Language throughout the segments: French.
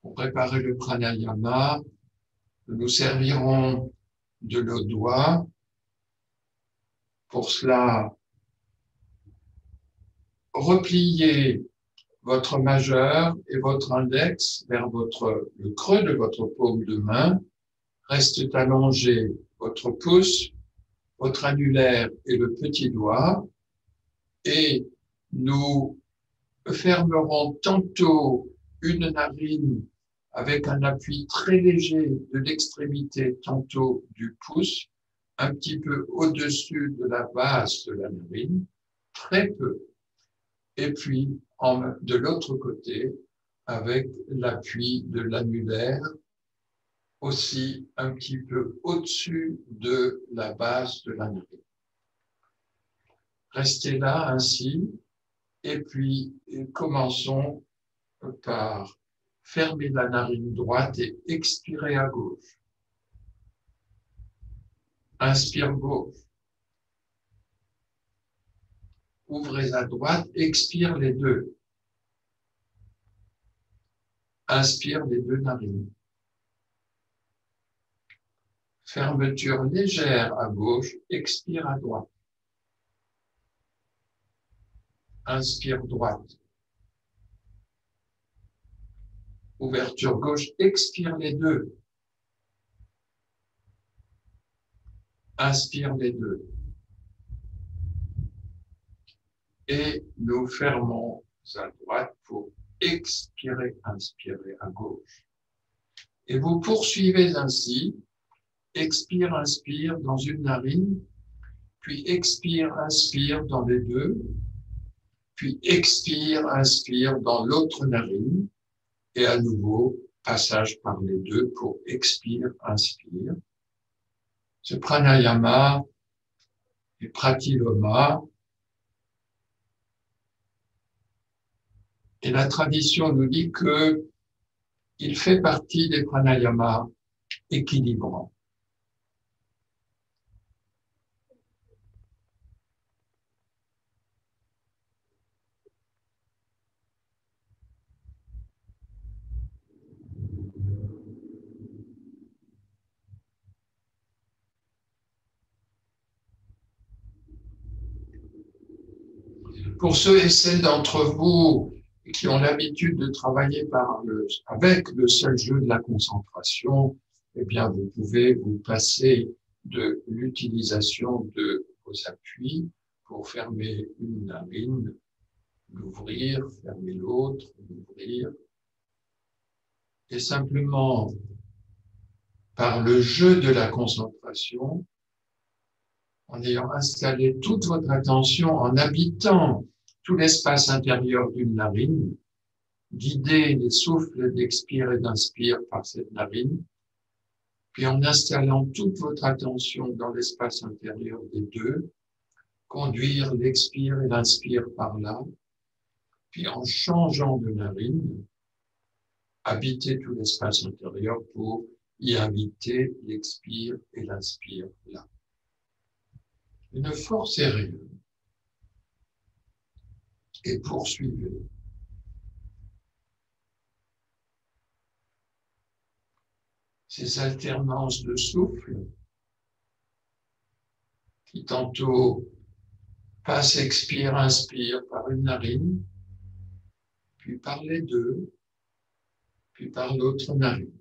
Pour préparer le pranayama, nous nous servirons de nos doigts. Pour cela, repliez votre majeur et votre index vers le creux de votre paume de main. Restent allongés votre pouce, votre annulaire et le petit doigt. Et nous fermerons tantôt une narine avec un appui très léger de l'extrémité, tantôt du pouce, un petit peu au-dessus de la base de la narine, très peu. Et puis, de l'autre côté, avec l'appui de l'annulaire, aussi un petit peu au-dessus de la base de la narine. Restez là ainsi, et puis commençons par fermer la narine droite et expirer à gauche. Inspire gauche. Ouvrez à droite, expire les deux. Inspire les deux narines. Fermeture légère à gauche, expire à droite. Inspire droite. Ouverture gauche, expire les deux. Inspire les deux. Et nous fermons à droite pour expirer, inspirer à gauche. Et vous poursuivez ainsi, expire, inspire dans une narine, puis expire, inspire dans les deux, puis expire, inspire dans l'autre narine, et à nouveau, passage par les deux pour expire, inspire. Ce pranayama et pratiloma, et la tradition nous dit que il fait partie des pranayamas équilibrants. Pour ceux et celles d'entre vous qui ont l'habitude de travailler avec le seul jeu de la concentration, eh bien, vous pouvez vous passer de l'utilisation de vos appuis pour fermer une narine, l'ouvrir, fermer l'autre, l'ouvrir, et simplement, par le jeu de la concentration, en ayant installé toute votre attention, en habitant tout l'espace intérieur d'une narine, guidez les souffles d'expire et d'inspire par cette narine, puis en installant toute votre attention dans l'espace intérieur des deux, conduire l'expire et l'inspire par là, puis en changeant de narine, habiter tout l'espace intérieur pour y inviter l'expire et l'inspire là. Ne forcez rien et poursuivez. Ces alternances de souffle qui tantôt passent, expire, inspire par une narine, puis par les deux, puis par l'autre narine.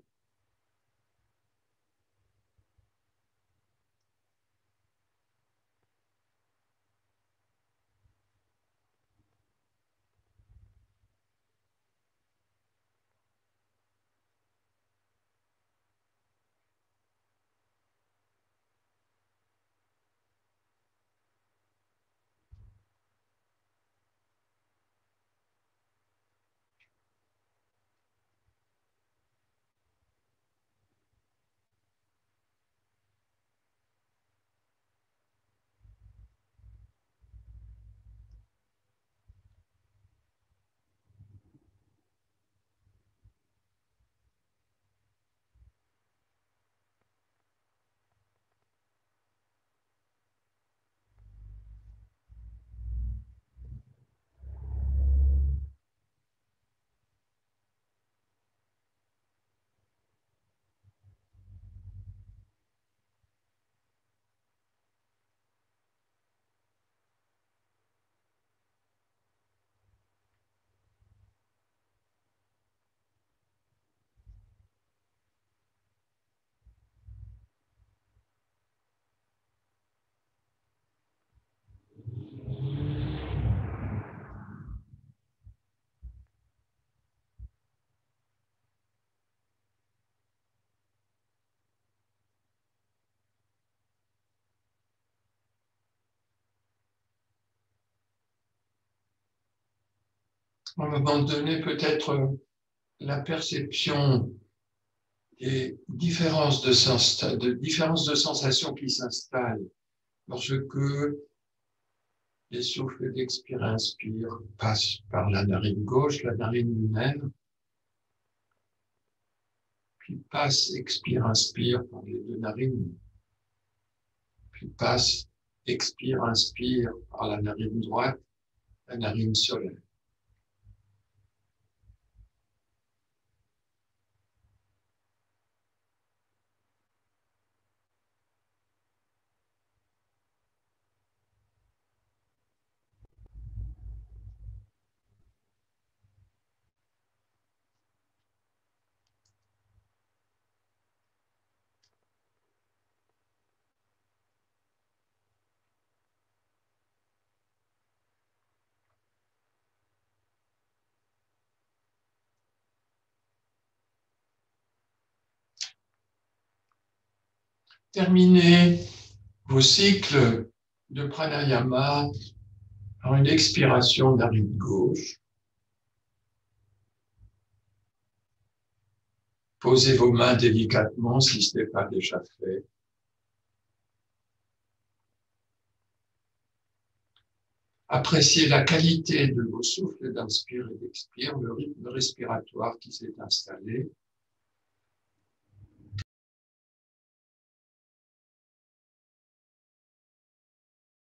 à un moment donné, peut-être la perception des différences de sensations qui s'installent lorsque les souffles d'expire-inspire passent par la narine gauche, la narine humaine, puis passe, expire, inspire par les deux narines, puis passe, expire, inspire par la narine droite, la narine solaire. Terminez vos cycles de pranayama par une expiration narine gauche. Posez vos mains délicatement si ce n'est pas déjà fait. Appréciez la qualité de vos souffles d'inspire et d'expire, le rythme respiratoire qui s'est installé.